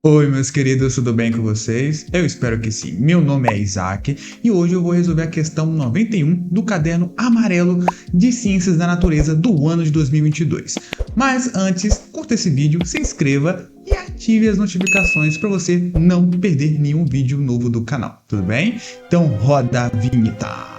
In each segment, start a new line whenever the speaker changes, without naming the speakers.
Oi, meus queridos, tudo bem com vocês? Eu espero que sim. Meu nome é Isaac e hoje eu vou resolver a questão 91 do caderno amarelo de Ciências da Natureza do ano de 2022. Mas antes, curta esse vídeo, se inscreva e ative as notificações para você não perder nenhum vídeo novo do canal, tudo bem? Então roda a vinheta!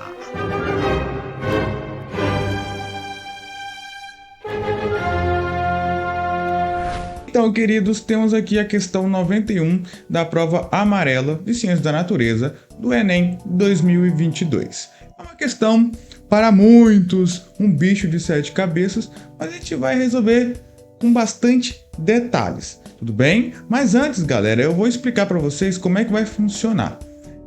Então, queridos, temos aqui a questão 91 da prova amarela de Ciências da Natureza do Enem 2022. É uma questão, para muitos, um bicho de 7 cabeças, mas a gente vai resolver com bastante detalhes, tudo bem? Mas antes, galera, eu vou explicar para vocês como é que vai funcionar.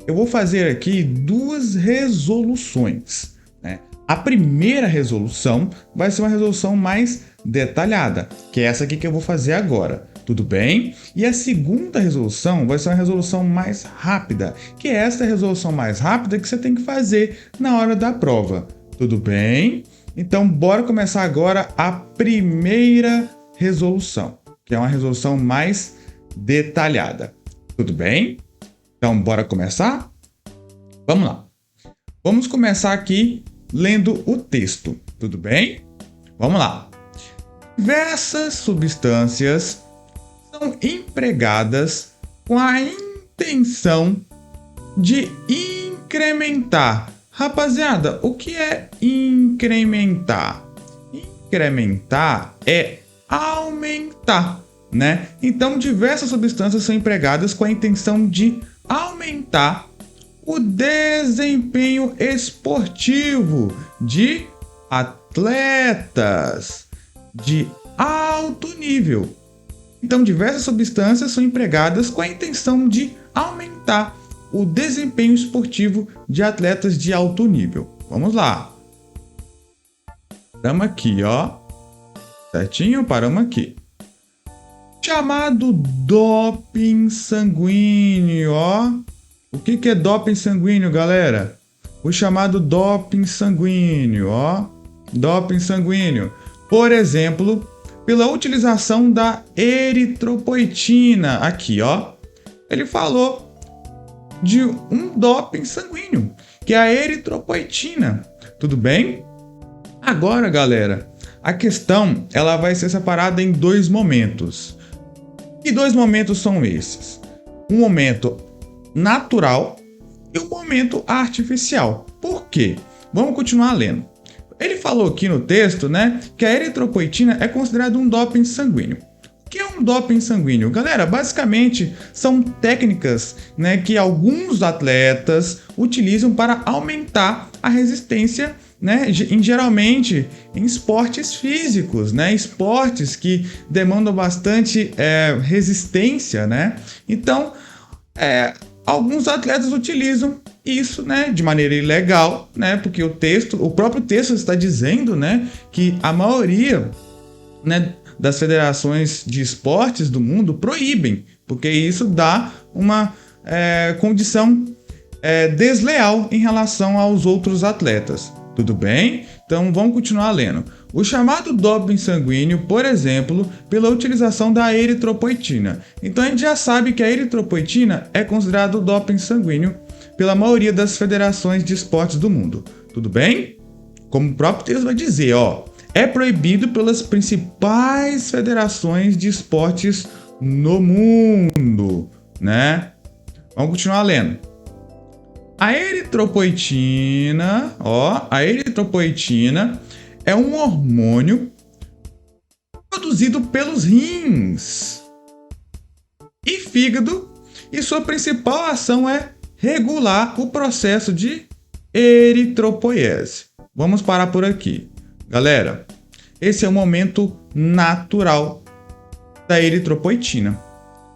Eu vou fazer aqui duas resoluções, né? A primeira resolução vai ser uma resolução mais detalhada, que é essa aqui que eu vou fazer agora, tudo bem? E a segunda resolução vai ser uma resolução mais rápida, que é essa resolução mais rápida que você tem que fazer na hora da prova, tudo bem? Então, bora começar agora a primeira resolução, que é uma resolução mais detalhada, tudo bem? Então, bora começar? Vamos lá. Vamos começar aqui lendo o texto, tudo bem? Vamos lá. Diversas substâncias são empregadas com a intenção de incrementar. Rapaziada, o que é incrementar? Incrementar é aumentar, né? Então, diversas substâncias são empregadas com a intenção de aumentar o desempenho esportivo de atletas de alto nível. Então, diversas substâncias são empregadas com a intenção de aumentar o desempenho esportivo de atletas de alto nível. Vamos lá. Paramos aqui, ó. Certinho? Paramos aqui. Chamado doping sanguíneo, ó. O que é doping sanguíneo, galera? O chamado doping sanguíneo, ó. Doping sanguíneo. Por exemplo, pela utilização da eritropoetina. Aqui, ó. Ele falou de um doping sanguíneo, que é a eritropoetina. Tudo bem? Agora, galera, a questão ela vai ser separada em dois momentos. E dois momentos são esses. Um momento natural e um momento artificial. Por quê? Vamos continuar lendo. Ele falou aqui no texto, né, que a eritropoetina é considerada um doping sanguíneo. O que é um doping sanguíneo? Galera, basicamente são técnicas, né, que alguns atletas utilizam para aumentar a resistência, né, geralmente em esportes físicos, né, esportes que demandam bastante resistência, né. Então, alguns atletas utilizam isso, né, de maneira ilegal, né, porque o próprio texto está dizendo, né, que a maioria, né, das federações de esportes do mundo proíbem, porque isso dá uma condição desleal em relação aos outros atletas. Tudo bem? Então vamos continuar lendo. O chamado doping sanguíneo, por exemplo, pela utilização da eritropoetina. Então a gente já sabe que a eritropoetina é considerado doping sanguíneo pela maioria das federações de esportes do mundo. Tudo bem? Como o próprio texto vai dizer, ó, é proibido pelas principais federações de esportes no mundo, né? Vamos continuar lendo. A eritropoetina, ó, a eritropoetina é um hormônio produzido pelos rins e fígado, e sua principal ação é regular o processo de eritropoiese. Vamos parar por aqui. Galera, esse é o momento natural da eritropoetina.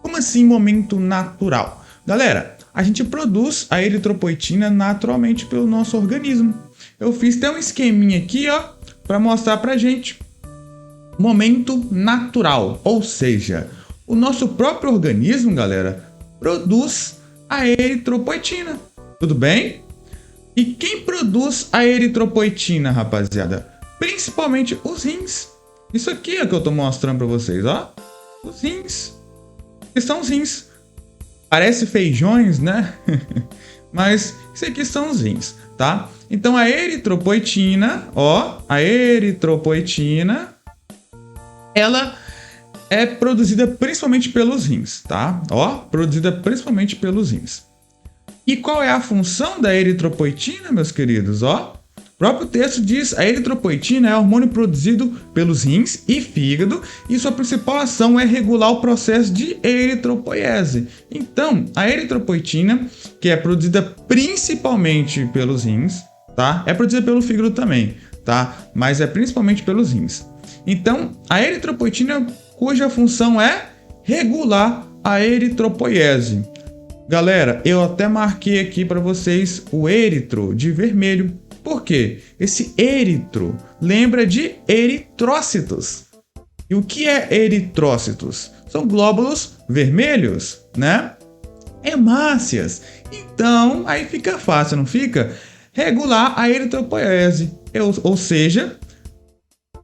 Como assim momento natural? Galera, a gente produz a eritropoetina naturalmente pelo nosso organismo. Eu fiz até um esqueminha aqui, ó, para mostrar pra gente. Momento natural, ou seja, o nosso próprio organismo, galera, produz a eritropoetina. Tudo bem? E quem produz a eritropoetina, rapaziada? Principalmente os rins. Isso aqui é o que eu tô mostrando para vocês, ó. Os rins. Que são os rins. Parece feijões, né? Mas isso aqui são os rins, tá? Então a eritropoetina, ó, a eritropoetina, ela é produzida principalmente pelos rins, tá? Ó, produzida principalmente pelos rins. E qual é a função da eritropoetina, meus queridos? Ó, o próprio texto diz: a eritropoetina é hormônio produzido pelos rins e fígado e sua principal ação é regular o processo de eritropoiese. Então, a eritropoetina, que é produzida principalmente pelos rins, tá? É produzida pelo fígado também, tá? Mas é principalmente pelos rins. Então, a eritropoetina, cuja função é regular a eritropoiese. Galera, eu até marquei aqui para vocês o eritro de vermelho. Por quê? Esse eritro lembra de eritrócitos. E o que é eritrócitos? São glóbulos vermelhos, né? Hemácias. Então, aí fica fácil, não fica? Regular a eritropoiese, ou seja,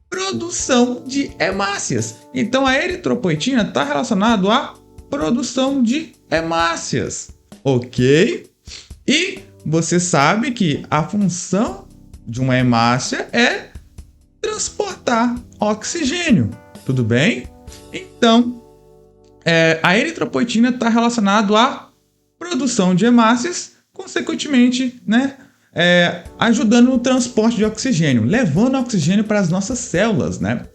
produção de hemácias. Então, a eritropoetina está relacionada à produção de hemácias, ok? E você sabe que a função de uma hemácia é transportar oxigênio, tudo bem? Então, a eritropoetina está relacionada à produção de hemácias, consequentemente, né, ajudando no transporte de oxigênio, levando oxigênio para as nossas células, né?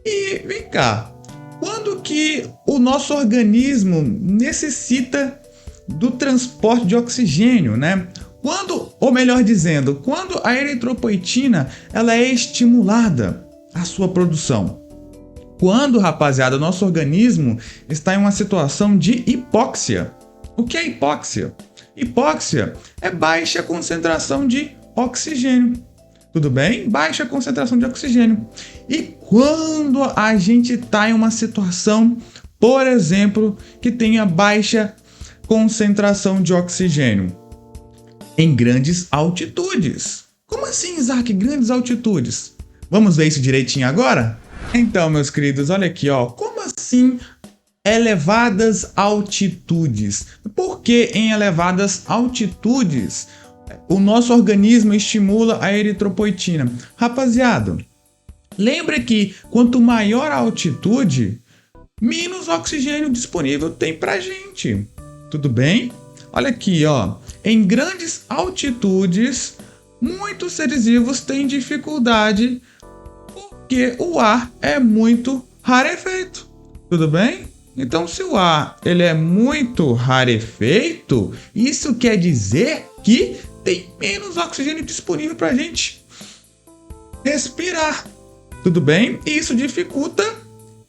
E vem cá, quando que o nosso organismo necessita do transporte de oxigênio, né? Quando, ou melhor dizendo, quando a eritropoetina ela é estimulada a sua produção. Quando, rapaziada, o nosso organismo está em uma situação de hipóxia. O que é hipóxia? Hipóxia é baixa concentração de oxigênio. Tudo bem? Baixa concentração de oxigênio. E quando a gente está em uma situação, por exemplo, que tenha baixa concentração de oxigênio em grandes altitudes. Como assim, Isaac? Grandes altitudes? Vamos ver isso direitinho agora? Então, meus queridos, olha aqui, ó. Como assim elevadas altitudes? Por que em elevadas altitudes o nosso organismo estimula a eritropoetina? Rapaziada, lembra que quanto maior a altitude, menos oxigênio disponível tem pra gente. Tudo bem? Olha aqui, ó. Em grandes altitudes, muitos seres vivos têm dificuldade porque o ar é muito rarefeito. Tudo bem? Então, se o ar ele é muito rarefeito, isso quer dizer que tem menos oxigênio disponível para a gente respirar. Tudo bem? E isso dificulta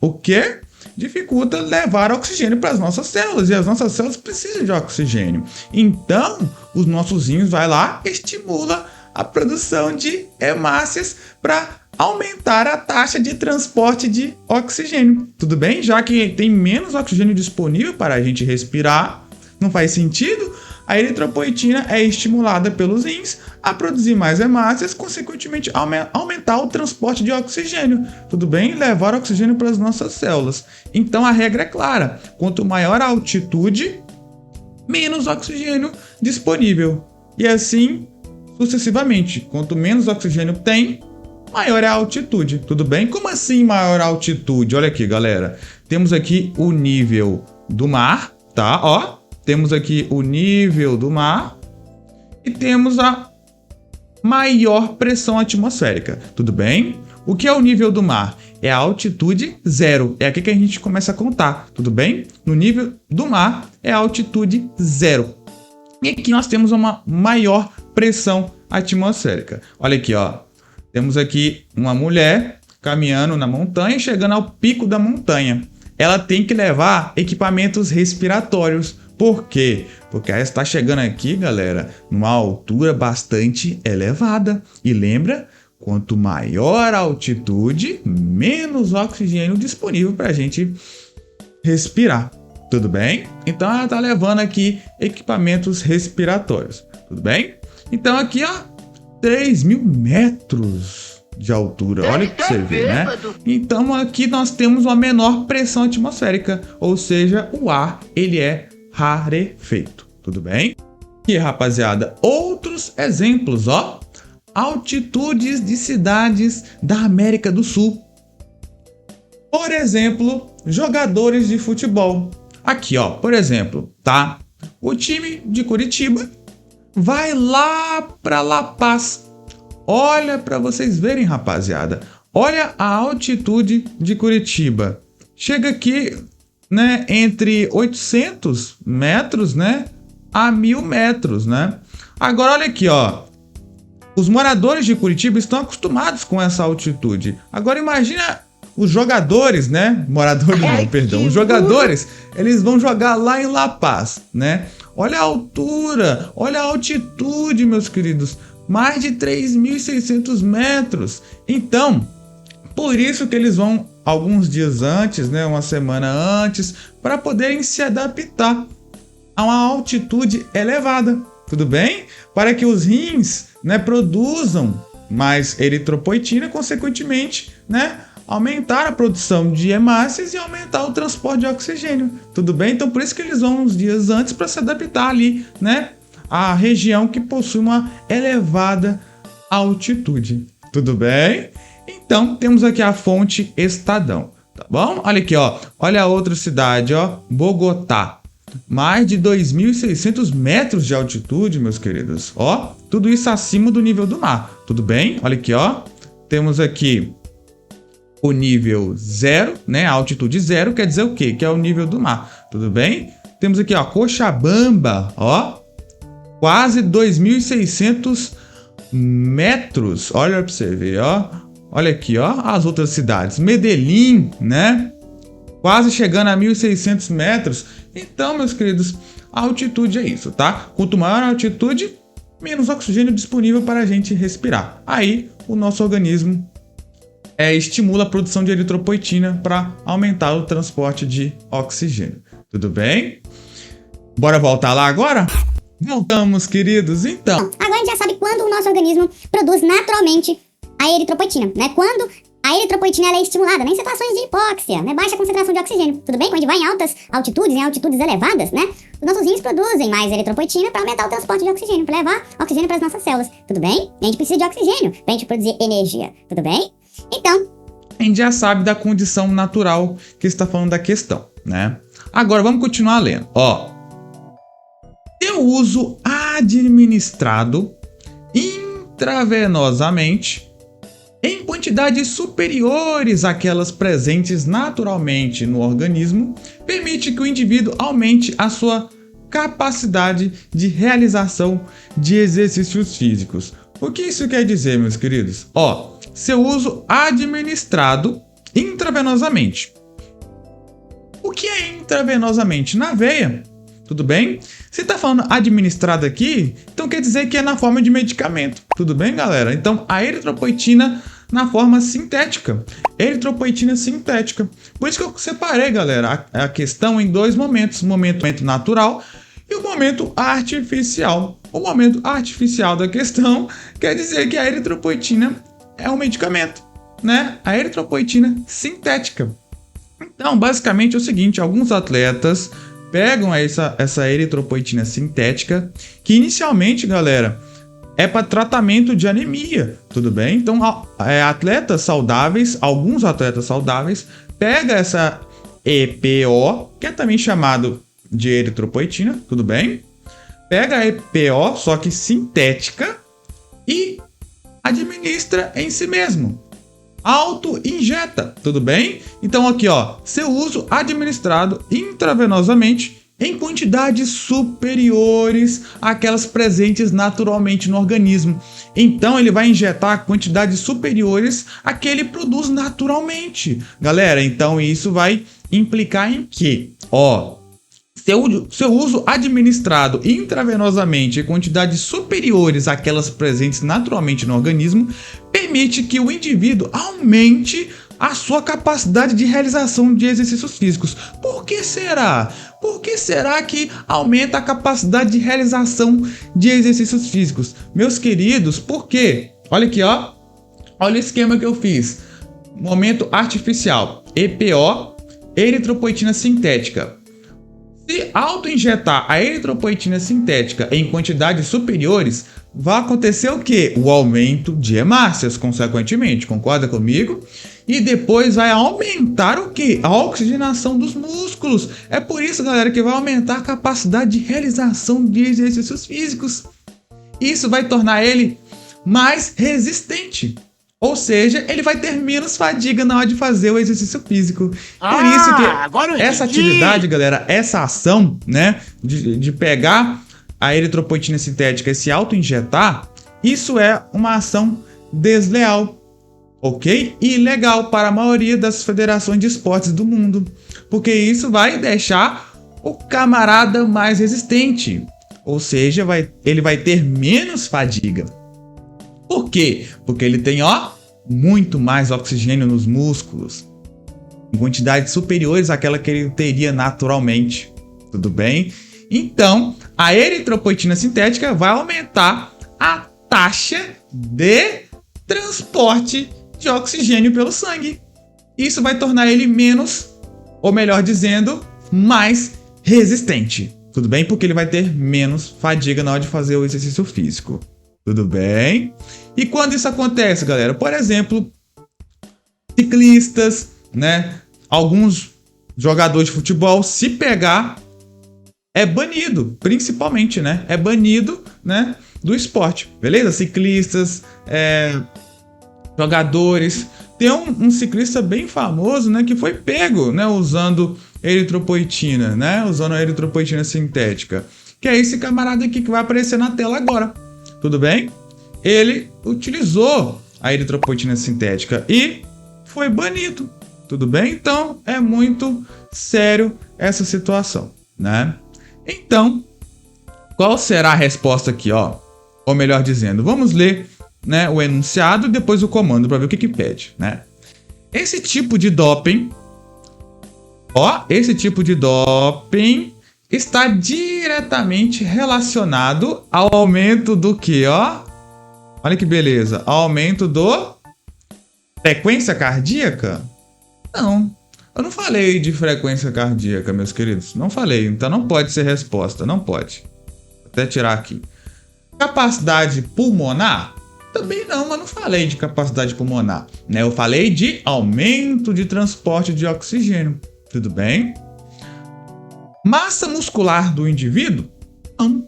o quê? Dificulta levar oxigênio para as nossas células, e as nossas células precisam de oxigênio. Então, os nossos rins vai lá, estimula a produção de hemácias para aumentar a taxa de transporte de oxigênio. Tudo bem? Já que tem menos oxigênio disponível para a gente respirar, não faz sentido? A eritropoetina é estimulada pelos rins a produzir mais hemácias, consequentemente aumentar o transporte de oxigênio, tudo bem? Levar oxigênio para as nossas células. Então a regra é clara: quanto maior a altitude, menos oxigênio disponível. E assim sucessivamente. Quanto menos oxigênio tem, maior é a altitude, tudo bem? Como assim maior a altitude? Olha aqui, galera. Temos aqui o nível do mar, tá? Ó, temos aqui o nível do mar e temos a maior pressão atmosférica, tudo bem? O que é o nível do mar? É a altitude zero. É aqui que a gente começa a contar, tudo bem? No nível do mar é a altitude zero. E aqui nós temos uma maior pressão atmosférica. Olha aqui, ó. Temos aqui uma mulher caminhando na montanha, chegando ao pico da montanha. Ela tem que levar equipamentos respiratórios. Por quê? Porque ela está chegando aqui, galera, numa altura bastante elevada. E lembra, quanto maior a altitude, menos oxigênio disponível para a gente respirar. Tudo bem? Então ela está levando aqui equipamentos respiratórios. Tudo bem? Então aqui, ó, 3.000 metros de altura. Olha para você ver, né? Então aqui nós temos uma menor pressão atmosférica, ou seja, o ar ele é rarefeito. Tudo bem? E rapaziada, outros exemplos, ó. Altitudes de cidades da América do Sul. Por exemplo, jogadores de futebol. Aqui, ó, por exemplo, tá? O time de Curitiba vai lá para La Paz. Olha para vocês verem, rapaziada. Olha a altitude de Curitiba. Chega aqui, né, entre 800 metros, né, a 1000 metros, né? Agora olha aqui, ó. Os moradores de Curitiba estão acostumados com essa altitude. Agora imagina os jogadores, né? Moradores não, perdão. Os jogadores, eles vão jogar lá em La Paz, né? Olha a altura, olha a altitude, meus queridos. Mais de 3.600 metros. Então, por isso que eles vão alguns dias antes, né? Uma semana antes, para poderem se adaptar a uma altitude elevada. Tudo bem? Para que os rins, né, produzam mais eritropoetina, consequentemente, né, aumentar a produção de hemácias e aumentar o transporte de oxigênio. Tudo bem? Então por isso que eles vão uns dias antes para se adaptar ali, né, à região que possui uma elevada altitude. Tudo bem? Então temos aqui a fonte Estadão, tá bom? Olha aqui, ó. Olha a outra cidade, ó, Bogotá. Mais de 2.600 metros de altitude, meus queridos. Ó, tudo isso acima do nível do mar. Tudo bem? Olha aqui, ó. Temos aqui o nível 0, né? A altitude 0 quer dizer o quê? Que é o nível do mar. Tudo bem? Temos aqui, ó, Cochabamba, ó. Quase 2.600 metros. Olha para você ver, ó. Olha aqui, ó, as outras cidades. Medellín, né? Quase chegando a 1.600 metros. Então, meus queridos, a altitude é isso, tá? Quanto maior a altitude, menos oxigênio disponível para a gente respirar. Aí, o nosso organismo estimula a produção de eritropoetina para aumentar o transporte de oxigênio. Tudo bem? Bora voltar lá agora? Voltamos, queridos. Então,
agora a gente já sabe quando o nosso organismo produz naturalmente a eritropoetina, né? Quando a eritropoetina ela é estimulada, né? Em situações de hipóxia, né? Baixa concentração de oxigênio, tudo bem? Quando a gente vai em altas altitudes, em altitudes elevadas, né? Os nossos rins produzem mais eritropoetina para aumentar o transporte de oxigênio, para levar oxigênio para as nossas células, tudo bem? E a gente precisa de oxigênio para a gente produzir energia, tudo bem? Então,
a gente já sabe da condição natural que está falando da questão, né? Agora vamos continuar lendo. Ó, seu uso administrado intravenosamente em quantidades superiores àquelas presentes naturalmente no organismo, permite que o indivíduo aumente a sua capacidade de realização de exercícios físicos. O que isso quer dizer, meus queridos? Ó, seu uso administrado intravenosamente. O que é intravenosamente? Na veia. Tudo bem? Se tá falando administrado aqui, então quer dizer que é na forma de medicamento. Tudo bem, galera? Então, a eritropoetina na forma sintética. Eritropoetina sintética. Por isso que eu separei, galera, a questão em dois momentos. O momento natural e o momento artificial. O momento artificial da questão quer dizer que a eritropoetina é um medicamento, né? A eritropoetina sintética. Então, basicamente é o seguinte, alguns atletas pegam essa eritropoetina sintética, que inicialmente, galera, é para tratamento de anemia, tudo bem? Então, atletas saudáveis, alguns atletas saudáveis, pegam essa EPO, que é também chamado de eritropoetina, tudo bem? Pega a EPO, só que sintética, e administra em si mesmo. Auto-injeta, tudo bem? Então aqui, ó, seu uso administrado intravenosamente em quantidades superiores àquelas presentes naturalmente no organismo. Então ele vai injetar quantidades superiores a que ele produz naturalmente. Galera, então isso vai implicar em que, ó, seu uso administrado intravenosamente em quantidades superiores àquelas presentes naturalmente no organismo permite que o indivíduo aumente a sua capacidade de realização de exercícios físicos. Por que será? Por que será que aumenta a capacidade de realização de exercícios físicos? Meus queridos, por quê? Olha aqui, ó. Olha o esquema que eu fiz. Momento artificial. EPO, eritropoetina sintética. Se auto-injetar a eritropoetina sintética em quantidades superiores, vai acontecer o quê? O aumento de hemácias, consequentemente. Concorda comigo? E depois vai aumentar o quê? A oxigenação dos músculos. É por isso, galera, que vai aumentar a capacidade de realização de exercícios físicos. Isso vai tornar ele mais resistente. Ou seja, ele vai ter menos fadiga na hora de fazer o exercício físico. Por isso que essa atividade, galera, essa ação, né, de pegar a eritropoetina sintética e se auto-injetar, isso é uma ação desleal, ok? E ilegal para a maioria das federações de esportes do mundo, porque isso vai deixar o camarada mais resistente, ou seja, ele vai ter menos fadiga. Por quê? Porque ele tem, muito mais oxigênio nos músculos, em quantidades superiores àquela que ele teria naturalmente. Tudo bem? Então, a eritropoetina sintética vai aumentar a taxa de transporte de oxigênio pelo sangue. Isso vai tornar ele menos, ou melhor dizendo, mais resistente. Tudo bem? Porque ele vai ter menos fadiga na hora de fazer o exercício físico. Tudo bem? E quando isso acontece, galera? Por exemplo, ciclistas, né? Alguns jogadores de futebol, se pegar, é banido, principalmente, né? É banido, né, do esporte, beleza? Ciclistas, jogadores. Tem um ciclista bem famoso, né, que foi pego, né, usando eritropoetina, né? Usando a eritropoetina sintética. Que é esse camarada aqui que vai aparecer na tela agora. Tudo bem? Ele utilizou a eritropoetina sintética e foi banido. Tudo bem? Então, é muito sério essa situação, né? Então, qual será a resposta aqui, Ou melhor dizendo, vamos ler, né, o enunciado e depois o comando para ver o que pede, né? Esse tipo de doping, está diretamente relacionado ao aumento do quê, Olha que beleza. Ao aumento do frequência cardíaca? Não. Eu não falei de frequência cardíaca, meus queridos. Não falei. Então não pode ser resposta. Não pode. Vou até tirar aqui. Capacidade pulmonar? Também não, mas não falei de capacidade pulmonar, né? Eu falei de aumento de transporte de oxigênio. Tudo bem? Massa muscular do indivíduo? Não.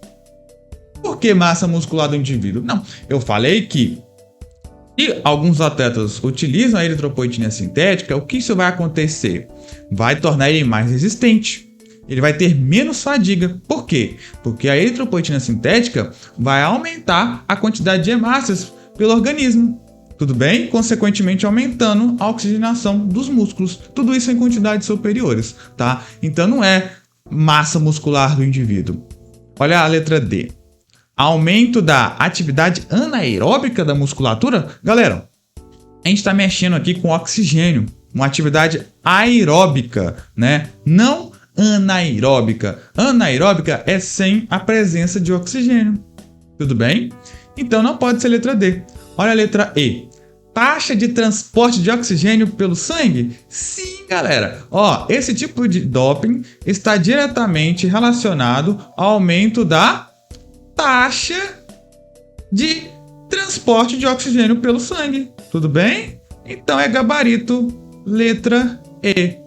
Por que massa muscular do indivíduo? Não. Eu falei que se alguns atletas utilizam a eritropoetina sintética, o que isso vai acontecer? Vai tornar ele mais resistente. Ele vai ter menos fadiga. Por quê? Porque a eritropoetina sintética vai aumentar a quantidade de hemácias pelo organismo. Tudo bem? Consequentemente aumentando a oxigenação dos músculos. Tudo isso em quantidades superiores, tá? Então não é massa muscular do indivíduo. Olha a letra D. Aumento da atividade anaeróbica da musculatura. Galera, a gente está mexendo aqui com oxigênio. Uma atividade aeróbica, né? Não anaeróbica. Anaeróbica é sem a presença de oxigênio. Tudo bem? Então não pode ser letra D. Olha a letra E. Taxa de transporte de oxigênio pelo sangue? Sim, galera. Esse tipo de doping está diretamente relacionado ao aumento da taxa de transporte de oxigênio pelo sangue. Tudo bem? Então é gabarito letra E.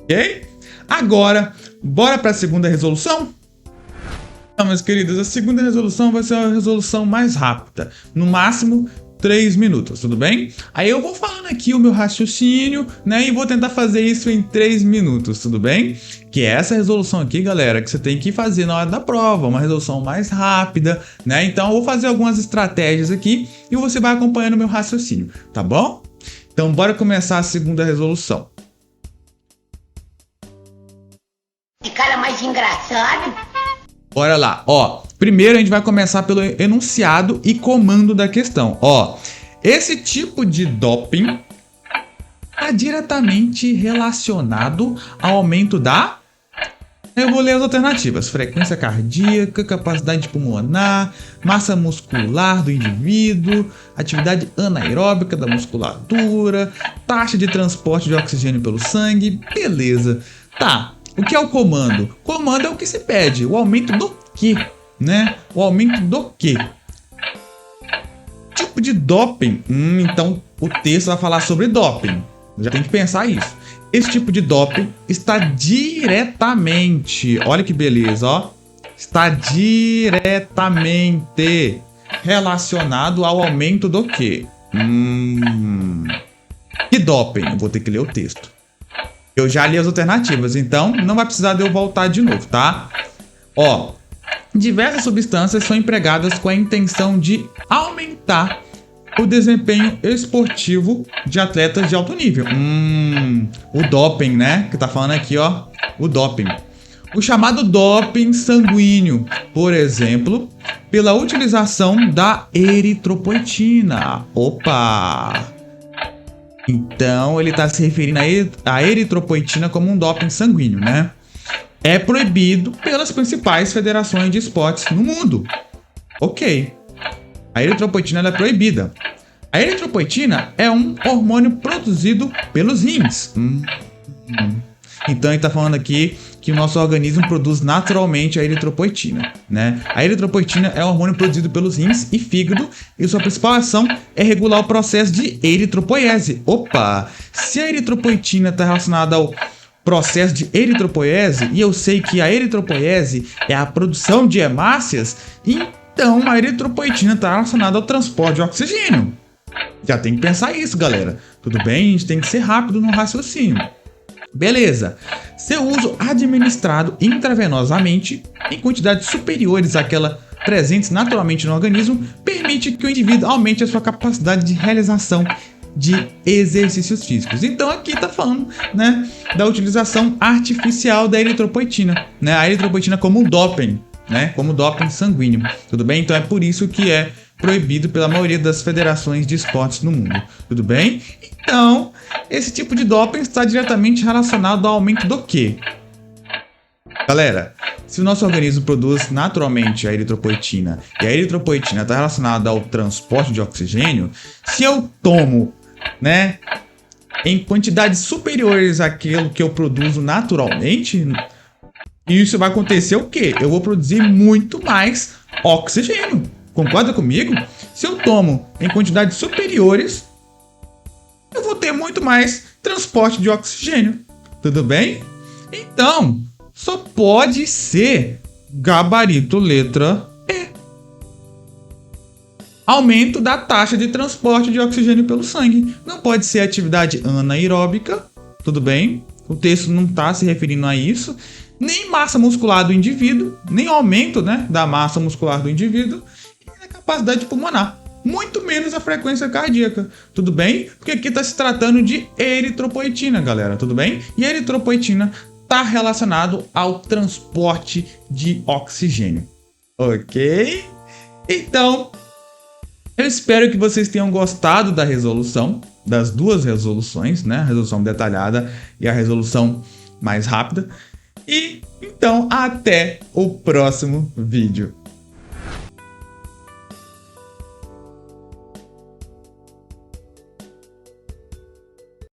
Ok? Agora, bora para a segunda resolução? Então, meus queridos, a segunda resolução vai ser a resolução mais rápida. No máximo 3 minutos, tudo bem? Aí eu vou falando aqui o meu raciocínio, né? E vou tentar fazer isso em 3 minutos, tudo bem? Que é essa resolução aqui, galera, que você tem que fazer na hora da prova. Uma resolução mais rápida, né? Então eu vou fazer algumas estratégias aqui e você vai acompanhando o meu raciocínio, tá bom? Então bora começar a segunda resolução.
Que cara mais engraçado.
Bora lá, primeiro a gente vai começar pelo enunciado e comando da questão. Esse tipo de doping está diretamente relacionado ao aumento da Eu vou ler as alternativas: frequência cardíaca, capacidade pulmonar, massa muscular do indivíduo, atividade anaeróbica da musculatura, taxa de transporte de oxigênio pelo sangue. Beleza. Tá, o que é o comando? Comando é o que se pede, o aumento do quê, né? O aumento do quê? Tipo de doping. Então o texto vai falar sobre doping. Já tem que pensar isso. Esse tipo de doping está diretamente, olha que beleza, ó, está diretamente relacionado ao aumento do quê? Que doping? Eu vou ter que ler o texto. Eu já li as alternativas, então não vai precisar de eu voltar de novo, tá? Ó, diversas substâncias são empregadas com a intenção de aumentar o desempenho esportivo de atletas de alto nível. O doping, né? Que tá falando aqui, ó. O doping. O chamado doping sanguíneo, por exemplo, pela utilização da eritropoetina. Opa! Então, ele tá se referindo à eritropoetina como um doping sanguíneo, né? É proibido pelas principais federações de esportes no mundo. Ok. A eritropoetina ela é proibida. A eritropoetina é um hormônio produzido pelos rins. Então ele está falando aqui que o nosso organismo produz naturalmente a eritropoetina, né? A eritropoetina é um hormônio produzido pelos rins e fígado e sua principal ação é regular o processo de eritropoiese. Opa! Se a eritropoetina está relacionada ao processo de eritropoiese, e eu sei que a eritropoiese é a produção de hemácias, então a eritropoetina está relacionada ao transporte de oxigênio. Já tem que pensar isso, galera. Tudo bem? A gente tem que ser rápido no raciocínio. Beleza. Seu uso administrado intravenosamente em quantidades superiores àquela presentes naturalmente no organismo permite que o indivíduo aumente a sua capacidade de realização de exercícios físicos. Então aqui está falando, né, da utilização artificial da eritropoetina, né? A eritropoetina como doping, né? Como doping sanguíneo. Tudo bem? Então é por isso que é proibido pela maioria das federações de esportes no mundo. Tudo bem? Então, esse tipo de doping está diretamente relacionado ao aumento do quê? Galera, se o nosso organismo produz naturalmente a eritropoetina e a eritropoetina está relacionada ao transporte de oxigênio, se eu tomo, né, em quantidades superiores àquilo que eu produzo naturalmente, isso vai acontecer o quê? Eu vou produzir muito mais oxigênio. Concorda comigo? Se eu tomo em quantidades superiores, eu vou ter muito mais transporte de oxigênio. Tudo bem? Então, só pode ser gabarito letra E. Aumento da taxa de transporte de oxigênio pelo sangue. Não pode ser atividade anaeróbica. Tudo bem? O texto não está se referindo a isso. Nem massa muscular do indivíduo, nem aumento, né, da massa muscular do indivíduo. Capacidade pulmonar, muito menos a frequência cardíaca, tudo bem? Porque aqui está se tratando de eritropoetina, galera, tudo bem? E a eritropoetina está relacionado ao transporte de oxigênio, ok? Então, eu espero que vocês tenham gostado da resolução, das duas resoluções, né? A resolução detalhada e a resolução mais rápida. E então, até o próximo vídeo.